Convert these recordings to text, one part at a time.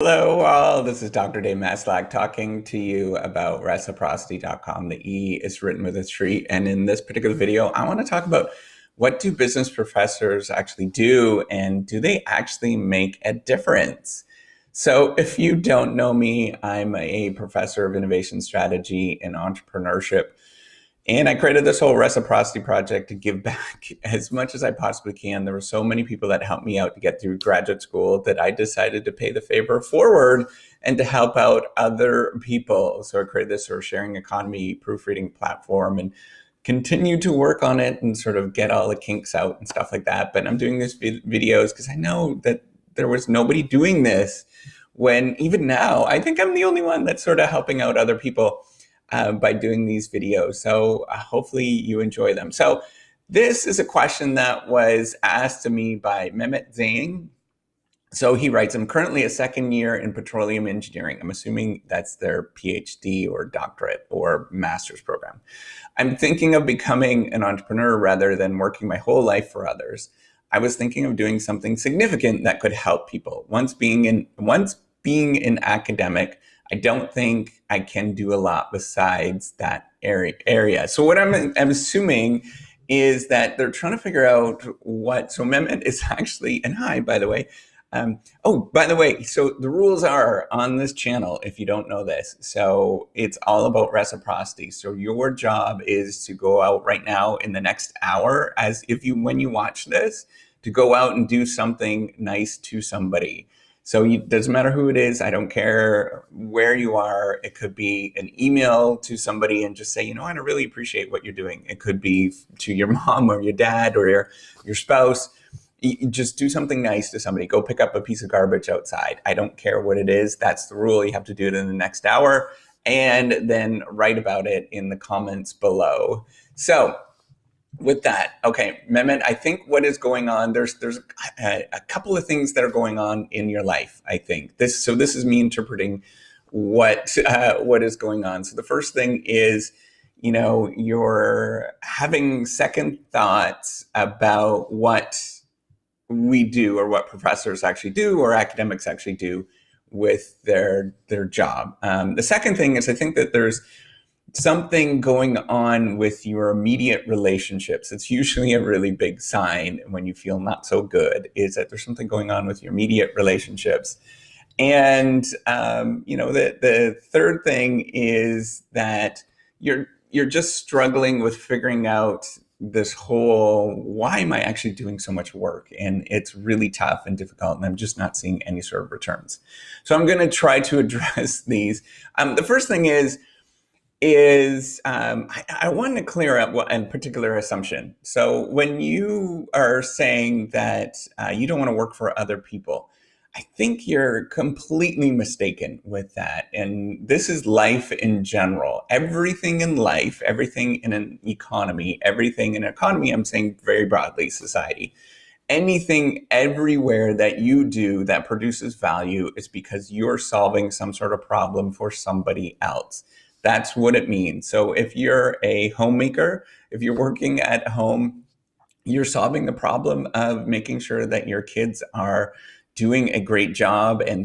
Hello, all. This is Dr. Dave Maslach talking to you about reciprocity.com. The E is written with a street. And in this particular video, I want to talk about what do business professors actually do, and do they actually make a difference? So if you don't know me, I'm a professor of innovation strategy and entrepreneurship. And I created this whole reciprocity project to give back as much as I possibly can. There were so many people that helped me out to get through graduate school that I decided to pay the favor forward and to help out other people. So I created this sort of sharing economy proofreading platform and continue to work on it and sort of get all the kinks out and stuff like that. But I'm doing these videos because I know that there was nobody doing this when even now, I think I'm the only one that's sort of helping out other people by doing these videos. So hopefully you enjoy them. So this is a question that was asked to me by Mahamat Zene. So he writes, I'm currently a second year in petroleum engineering. I'm assuming that's their PhD or doctorate or master's program. I'm thinking of becoming an entrepreneur rather than working my whole life for others. I was thinking of doing something significant that could help people. Once being an academic, I don't think I can do a lot besides that area. So what I'm assuming is that they're trying to figure out what, so amendment is actually, and hi, by the way. By the way, so the rules are on this channel, if you don't know this. So it's all about reciprocity. So your job is to go out right now in the next hour, when you watch this, to go out and do something nice to somebody. So it doesn't matter who it is. I don't care where you are. It could be an email to somebody and just say, I really appreciate what you're doing. It could be to your mom or your dad or your spouse. You just do something nice to somebody. Go pick up a piece of garbage outside. I don't care what it is. That's the rule. You have to do it in the next hour, and then write about it in the comments below. So with that, okay, Mehmet, I think what is going on, there's a couple of things that are going on in your life, I think. So this is me interpreting what is going on. So the first thing is, you're having second thoughts about what we do, or what professors actually do, or academics actually do with their job. The second thing is, I think that there's something going on with your immediate relationships. It's usually a really big sign when you feel not so good, is that there's something going on with your immediate relationships. And the third thing is that you're just struggling with figuring out this whole, why am I actually doing so much work? And it's really tough and difficult, and I'm just not seeing any sort of returns. So I'm going to try to address these. The first thing is I want to clear up a particular assumption. So when you are saying that you don't want to work for other people, I think you're completely mistaken with that. And this is life in general. Everything in life, everything in an economy, I'm saying very broadly, society. Anything everywhere that you do that produces value is because you're solving some sort of problem for somebody else. That's what it means. So if you're a homemaker, if you're working at home, you're solving the problem of making sure that your kids are doing a great job and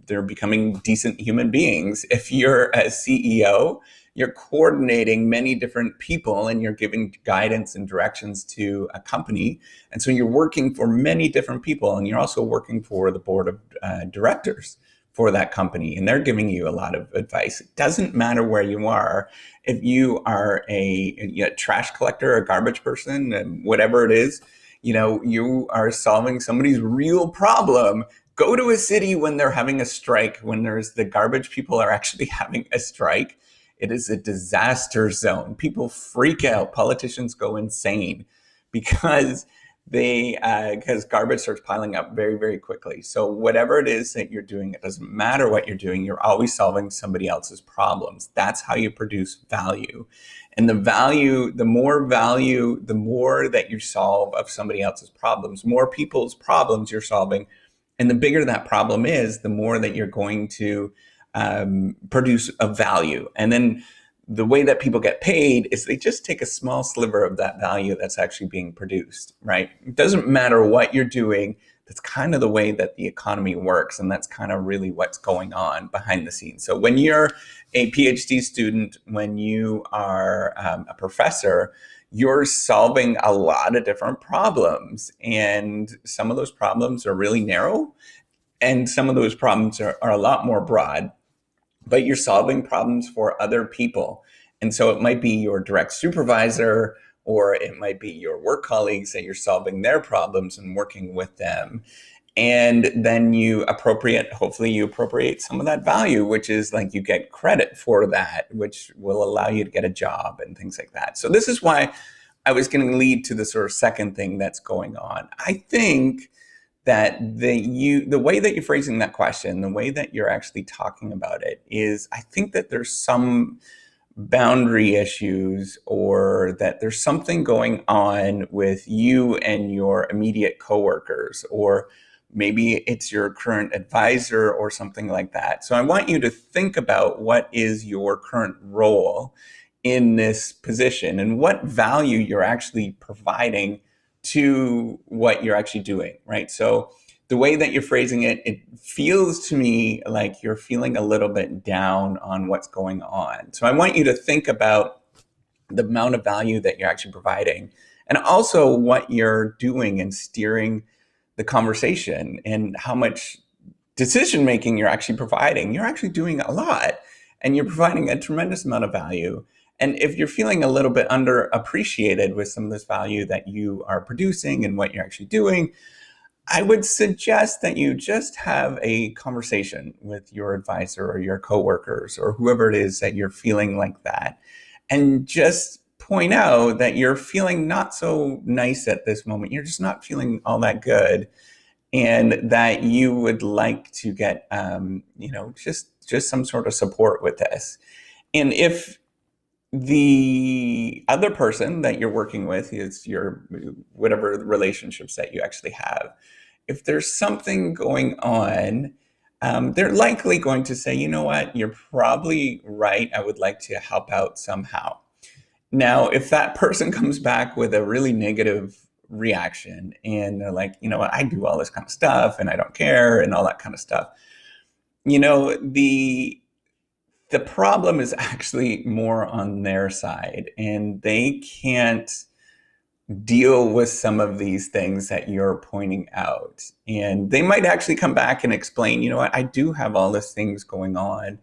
they're becoming decent human beings. If you're a CEO, you're coordinating many different people and you're giving guidance and directions to a company. And so you're working for many different people, and you're also working for the board of directors for that company, and they're giving you a lot of advice. It doesn't matter where you are. If you are a trash collector, a garbage person, whatever it is, you are solving somebody's real problem. Go to a city when they're having a strike, when the garbage people are actually having a strike. It is a disaster zone. People freak out. Politicians go insane because garbage starts piling up very, very quickly. So whatever it is that you're doing, it doesn't matter what you're doing, you're always solving somebody else's problems. That's how you produce value. And the more that you solve of somebody else's problems, more people's problems you're solving. And the bigger that problem is, the more that you're going to produce a value. And then the way that people get paid is they just take a small sliver of that value that's actually being produced, right? It doesn't matter what you're doing. that's kind of the way that the economy works. And that's kind of really what's going on behind the scenes. So when you're a PhD student, when you are a professor, you're solving a lot of different problems. And some of those problems are really narrow, and some of those problems are a lot more broad, but you're solving problems for other people. And so it might be your direct supervisor, or it might be your work colleagues that you're solving their problems and working with them. And then hopefully you appropriate some of that value, which is like you get credit for that, which will allow you to get a job and things like that. So this is why I was going to lead to the sort of second thing that's going on. I think that the way that you're phrasing that question, the way that you're actually talking about it is, I think that there's some boundary issues, or that there's something going on with you and your immediate coworkers, or maybe it's your current advisor or something like that. So I want you to think about what is your current role in this position and what value you're actually providing to what you're actually doing, right? So the way that you're phrasing it, it feels to me like you're feeling a little bit down on what's going on. So I want you to think about the amount of value that you're actually providing, and also what you're doing and steering the conversation, and how much decision making you're actually providing. You're actually doing a lot, and you're providing a tremendous amount of value. And if you're feeling a little bit underappreciated with some of this value that you are producing and what you're actually doing, I would suggest that you just have a conversation with your advisor or your coworkers or whoever it is that you're feeling like that, and just point out that you're feeling not so nice at this moment. You're just not feeling all that good, and that you would like to get, just some sort of support with this. And if the other person that you're working with is your whatever relationships that you actually have, if there's something going on, they're likely going to say, you know what, you're probably right, I would like to help out somehow. Now, if that person comes back with a really negative reaction, and they're like, you know what, I do all this kind of stuff and I don't care and all that kind of stuff, the problem is actually more on their side, and they can't deal with some of these things that you're pointing out. And they might actually come back and explain, you know what, I do have all these things going on,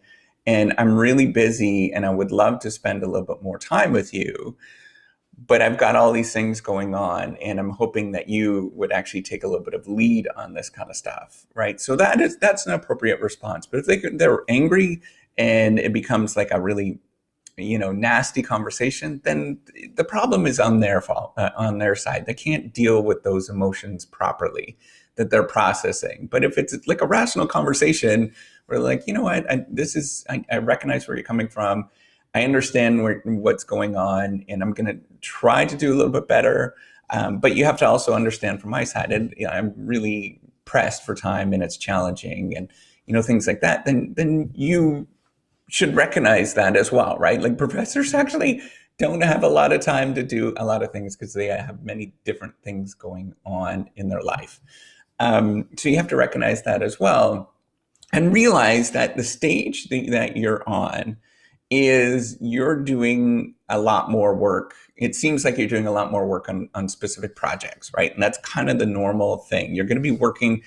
and I'm really busy, and I would love to spend a little bit more time with you, but I've got all these things going on, and I'm hoping that you would actually take a little bit of lead on this kind of stuff, right? So that's an appropriate response. But if they're angry and it becomes like a really, nasty conversation, then the problem is on their fault, on their side. They can't deal with those emotions properly that they're processing. But if it's like a rational conversation, we're like, you know what, I recognize where you're coming from. I understand what's going on, and I'm going to try to do a little bit better. But you have to also understand from my side, and I'm really pressed for time, and it's challenging, and things like that. Then you should recognize that as well, right? Like, professors actually don't have a lot of time to do a lot of things because they have many different things going on in their life. So you have to recognize that as well, and realize that the stage that you're on is you're doing a lot more work. It seems like you're doing a lot more work on specific projects, right? And that's kind of the normal thing. You're going to be working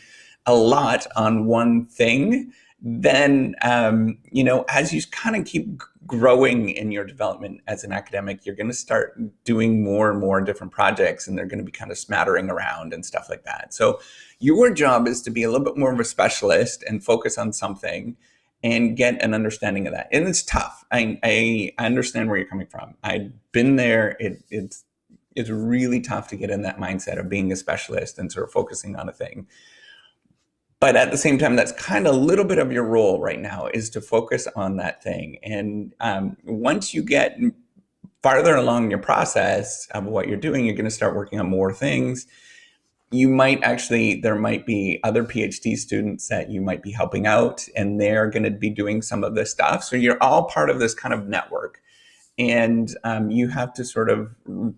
a lot on one thing. Then, as you kind of keep growing in your development as an academic, you're going to start doing more and more different projects, and they're going to be kind of smattering around and stuff like that. So your job is to be a little bit more of a specialist and focus on something and get an understanding of that. And it's tough. I understand where you're coming from. I've been there. It's really tough to get in that mindset of being a specialist and sort of focusing on a thing. But at the same time, that's kind of a little bit of your role right now, is to focus on that thing. And once you get farther along your process of what you're doing, you're going to start working on more things. There might be other PhD students that you might be helping out, and they're going to be doing some of this stuff. So you're all part of this kind of network. And you have to sort of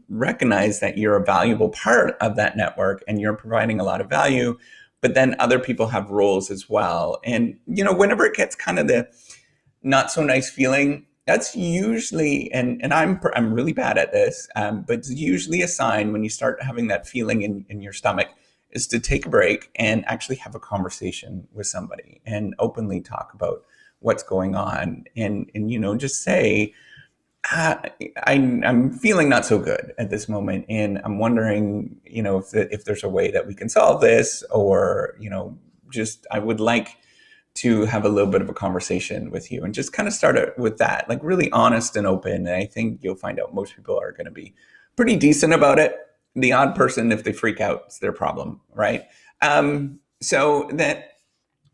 recognize that you're a valuable part of that network, and you're providing a lot of value. but then other people have roles as well. And, whenever it gets kind of the not so nice feeling, that's usually, and I'm really bad at this, but it's usually a sign when you start having that feeling in your stomach, is to take a break and actually have a conversation with somebody and openly talk about what's going on, and just say, I'm feeling not so good at this moment, and I'm wondering, if there's a way that we can solve this, or just I would like to have a little bit of a conversation with you, and just kind of start it with that, like really honest and open. And I think you'll find out most people are going to be pretty decent about it. The odd person, if they freak out, it's their problem, right? So that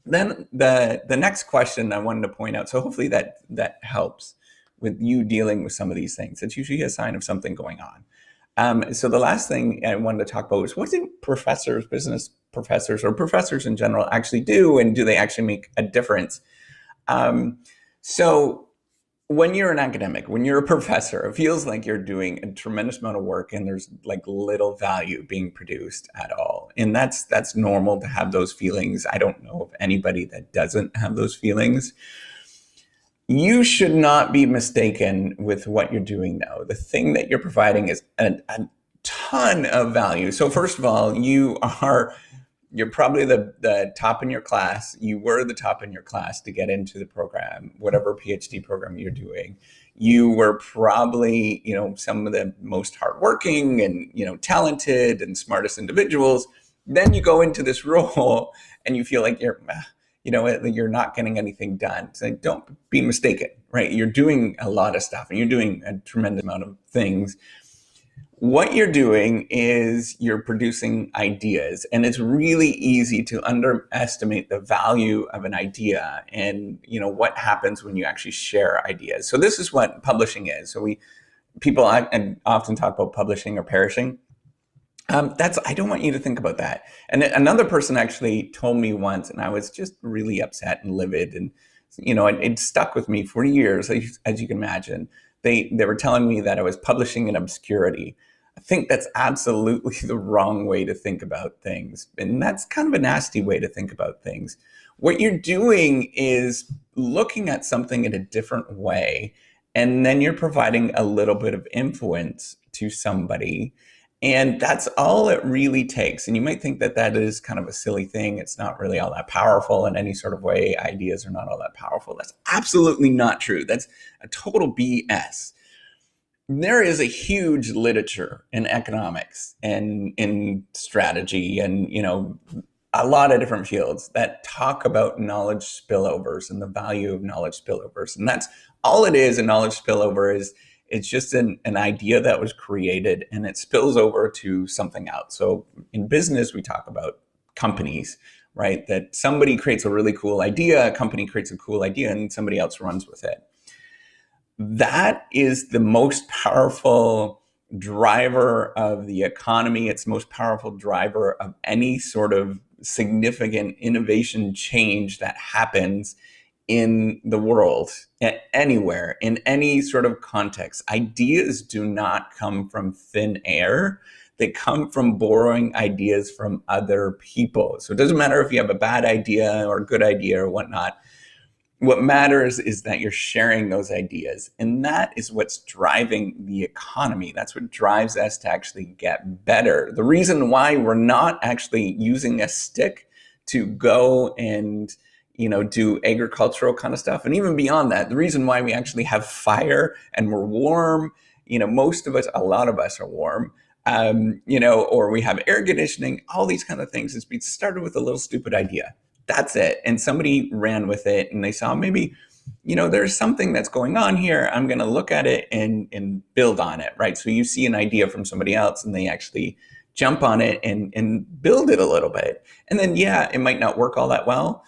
then the next question I wanted to point out. So hopefully that helps with you dealing with some of these things. It's usually a sign of something going on. So the last thing I wanted to talk about was, what do professors, business professors, or professors in general actually do, and do they actually make a difference? So when you're an academic, when you're a professor, it feels like you're doing a tremendous amount of work and there's like little value being produced at all. And that's normal to have those feelings. I don't know of anybody that doesn't have those feelings. You should not be mistaken with what you're doing now. The thing that you're providing is a ton of value. So first of all, you're probably the top in your class. You were the top in your class to get into the program, whatever PhD program you're doing. You were probably, some of the most hardworking and, talented and smartest individuals. Then you go into this role and you feel like you're not getting anything done. So don't be mistaken, right? You're doing a lot of stuff and you're doing a tremendous amount of things. What you're doing is you're producing ideas, and it's really easy to underestimate the value of an idea and what happens when you actually share ideas. So this is what publishing is. So people often talk about publishing or perishing. I don't want you to think about that. And another person actually told me once, and I was just really upset and livid, and it stuck with me for years, as you can imagine. They were telling me that I was publishing in obscurity. I think that's absolutely the wrong way to think about things. And that's kind of a nasty way to think about things. What you're doing is looking at something in a different way, and then you're providing a little bit of influence to somebody. And that's all it really takes. And you might think that that is kind of a silly thing. It's not really all that powerful in any sort of way. Ideas are not all that powerful. That's absolutely not true. That's a total BS. There is a huge literature in economics and in strategy and, a lot of different fields that talk about knowledge spillovers and the value of knowledge spillovers. And that's all it is. A knowledge spillover is, it's just an idea that was created and it spills over to something else. So in business, we talk about companies, right? That somebody creates a really cool idea, a company creates a cool idea, and somebody else runs with it. That is the most powerful driver of the economy. It's the most powerful driver of any sort of significant innovation change that happens in the world, anywhere, in any sort of context. Ideas do not come from thin air. They come from borrowing ideas from other people. So it doesn't matter if you have a bad idea or a good idea or whatnot. What matters is that you're sharing those ideas. And that is what's driving the economy. That's what drives us to actually get better. The reason why we're not actually using a stick to go and do agricultural kind of stuff. And even beyond that, the reason why we actually have fire and we're warm, most of us, a lot of us are warm, or we have air conditioning, all these kind of things is we started with a little stupid idea. That's it. And somebody ran with it and they saw maybe, there's something that's going on here. I'm going to look at it and build on it, right? So you see an idea from somebody else and they actually jump on it and build it a little bit. And then, it might not work all that well.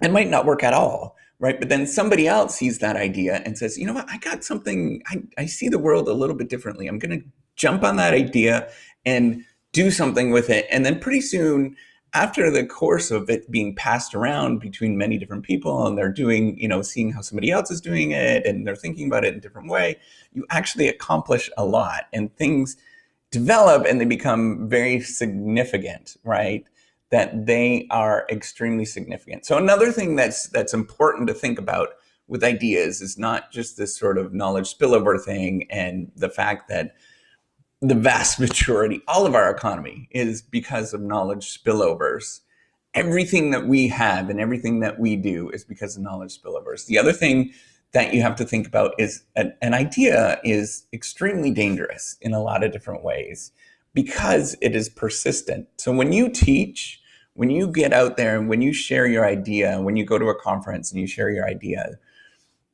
It might not work at all, right? But then somebody else sees that idea and says, you know what, I got something, I see the world a little bit differently. I'm going to jump on that idea and do something with it. And then pretty soon, after the course of it being passed around between many different people and they're doing, seeing how somebody else is doing it and they're thinking about it in a different way, you actually accomplish a lot and things develop and they become very significant, right? that they are extremely significant. So another thing that's important to think about with ideas is not just this sort of knowledge spillover thing and the fact that the vast majority, all of our economy is because of knowledge spillovers. Everything that we have and everything that we do is because of knowledge spillovers. The other thing that you have to think about is an idea is extremely dangerous in a lot of different ways because it is persistent. So when you teach, when you get out there and when you share your idea, when you go to a conference and you share your idea,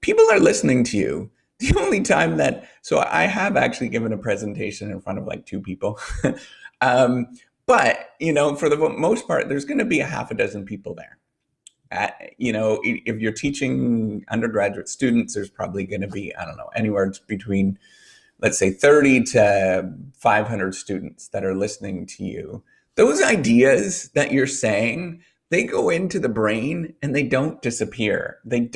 people are listening to you. The only time that, so I have actually given a presentation in front of like 2 people. But, for the most part, there's going to be a half a dozen people there. If you're teaching undergraduate students, there's probably going to be, I don't know, anywhere between, let's say 30 to 500 students that are listening to you. Those ideas that you're saying, they go into the brain and they don't disappear. They're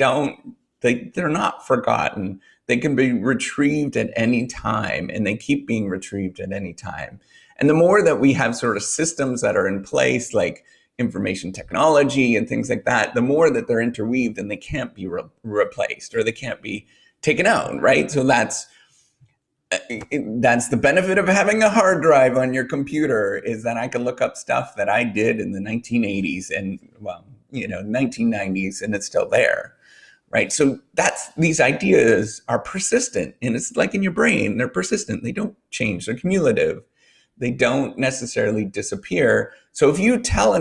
not forgotten. They can be retrieved at any time, and they keep being retrieved at any time. And the more that we have sort of systems that are in place, like information technology and things like that, the more that they're interweaved and they can't be replaced or they can't be taken out, right? So that's the benefit of having a hard drive on your computer, is that I can look up stuff that I did in the 1980s and 1990s, and it's still there. Right. So these ideas are persistent, and it's like in your brain, they're persistent. They don't change. They're cumulative. They don't necessarily disappear. So if you tell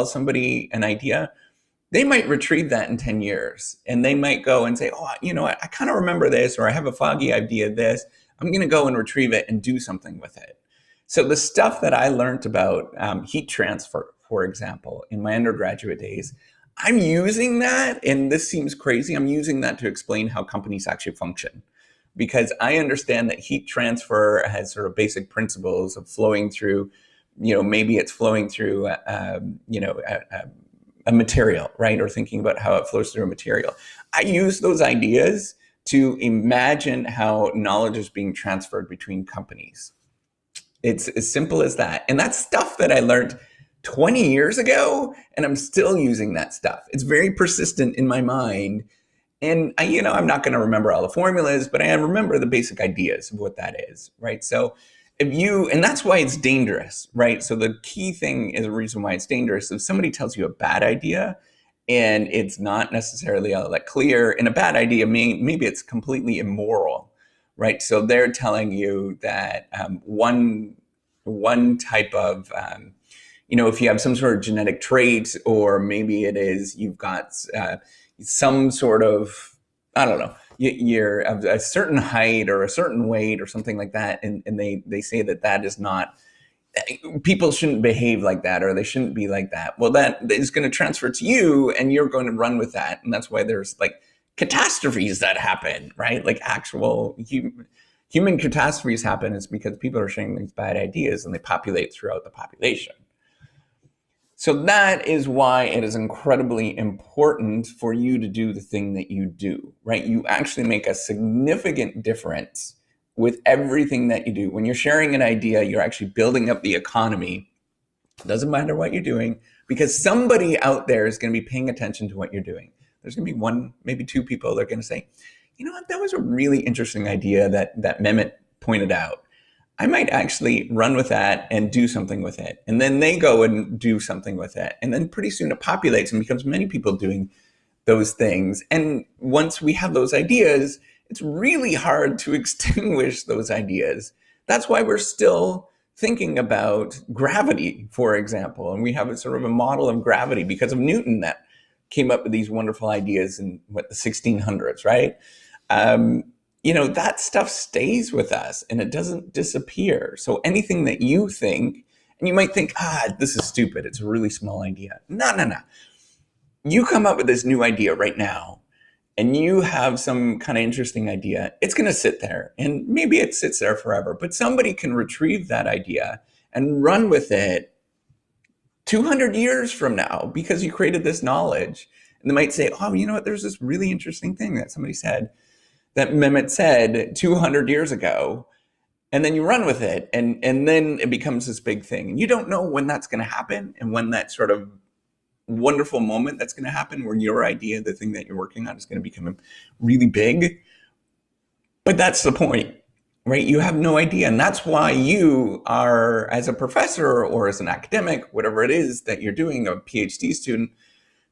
somebody an idea, they might retrieve that in 10 years and they might go and say, oh, I kind of remember this, or I have a foggy idea of this. I'm going to go and retrieve it and do something with it. So the stuff that I learned about heat transfer, for example, in my undergraduate days, I'm using that, and this seems crazy, I'm using that to explain how companies actually function. Because I understand that heat transfer has sort of basic principles of flowing through, maybe it's flowing through, a material, right? Or thinking about how it flows through a material. I use those ideas to imagine how knowledge is being transferred between companies. It's as simple as that. And that's stuff that I learned 20 years ago, and I'm still using that stuff. It's very persistent in my mind. And I'm not going to remember all the formulas, but I remember the basic ideas of what that is, right? So and that's why it's dangerous, right? So the key thing is the reason why it's dangerous. If somebody tells you a bad idea and it's not necessarily all that clear, and a bad idea, maybe it's completely immoral, right? So they're telling you that one type of, if you have some sort of genetic trait, or maybe it is you've got some sort of, I don't know, you're of a certain height or a certain weight or something like that, and they say that is not, people shouldn't behave like that, or they shouldn't be like that. Well, that is going to transfer to you, and you're going to run with that, and that's why there's like catastrophes that happen, right? Like actual human catastrophes happen is because people are sharing these bad ideas, and they populate throughout the population. So that is why it is incredibly important for you to do the thing that you do, right? You actually make a significant difference with everything that you do. When you're sharing an idea, you're actually building up the economy. It doesn't matter what you're doing, because somebody out there is going to be paying attention to what you're doing. There's going to be 1, maybe 2 people that are going to say, that was a really interesting idea that Mehmet pointed out. I might actually run with that and do something with it. And then they go and do something with it. And then pretty soon it populates and becomes many people doing those things. And once we have those ideas, it's really hard to extinguish those ideas. That's why we're still thinking about gravity, for example. And we have a sort of a model of gravity because of Newton that came up with these wonderful ideas in the 1600s, right? That stuff stays with us and it doesn't disappear. So anything that you think, and you might think, this is stupid, it's a really small idea. No. You come up with this new idea right now, and you have some kind of interesting idea, it's going to sit there, and maybe it sits there forever, but somebody can retrieve that idea and run with it 200 years from now because you created this knowledge. And they might say, there's this really interesting thing that somebody said, that Mehmet said 200 years ago, and then you run with it, and then it becomes this big thing. And you don't know when that's going to happen and when that sort of wonderful moment that's going to happen where your idea, the thing that you're working on, is going to become really big. But that's the point, right? You have no idea. And that's why you are, as a professor or as an academic, whatever it is that you're doing, a PhD student,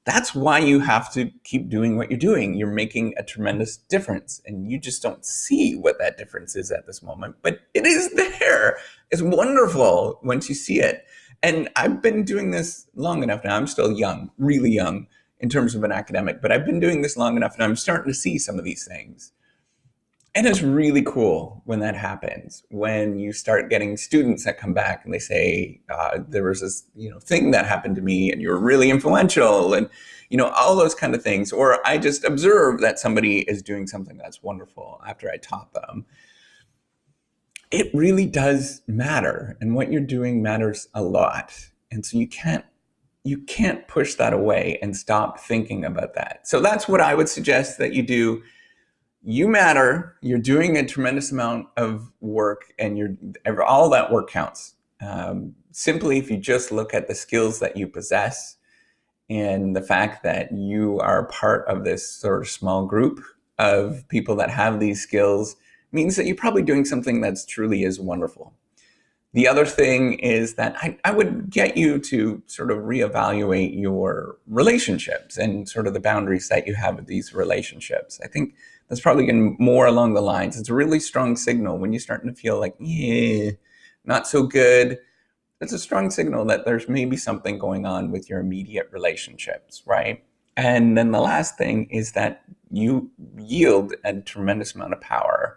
that's why you have to keep doing what you're doing. You're making a tremendous difference, and you just don't see what that difference is at this moment, but it is there. It's wonderful once you see it. And I've been doing this long enough now. I'm still young, really young in terms of an academic, but I've been doing this long enough, and I'm starting to see some of these things. And it's really cool when that happens, when you start getting students that come back and they say, there was this thing that happened to me and you're really influential, and all those kind of things. Or I just observe that somebody is doing something that's wonderful after I taught them. It really does matter, and what you're doing matters a lot. And so you can't push that away and stop thinking about that. So that's what I would suggest that you do. You matter. You're doing a tremendous amount of work, and all that work counts. Simply, if you just look at the skills that you possess and the fact that you are part of this sort of small group of people that have these skills, means that you're probably doing something that's truly is wonderful. The other thing is that I would get you to sort of reevaluate your relationships and sort of the boundaries that you have with these relationships. I think that's probably going more along the lines. It's a really strong signal when you're starting to feel like, not so good. It's a strong signal that there's maybe something going on with your immediate relationships, right? And then the last thing is that you yield a tremendous amount of power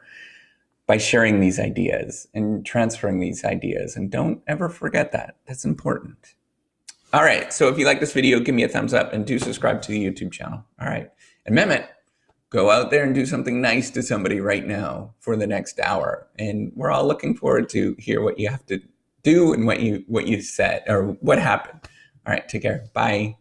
by sharing these ideas and transferring these ideas. And don't ever forget that. That's important. All right. So if you like this video, give me a thumbs up and do subscribe to the YouTube channel. All right. And Mehmet, go out there and do something nice to somebody right now for the next hour. And we're all looking forward to hear what you have to do and what you said or what happened. All right. Take care. Bye.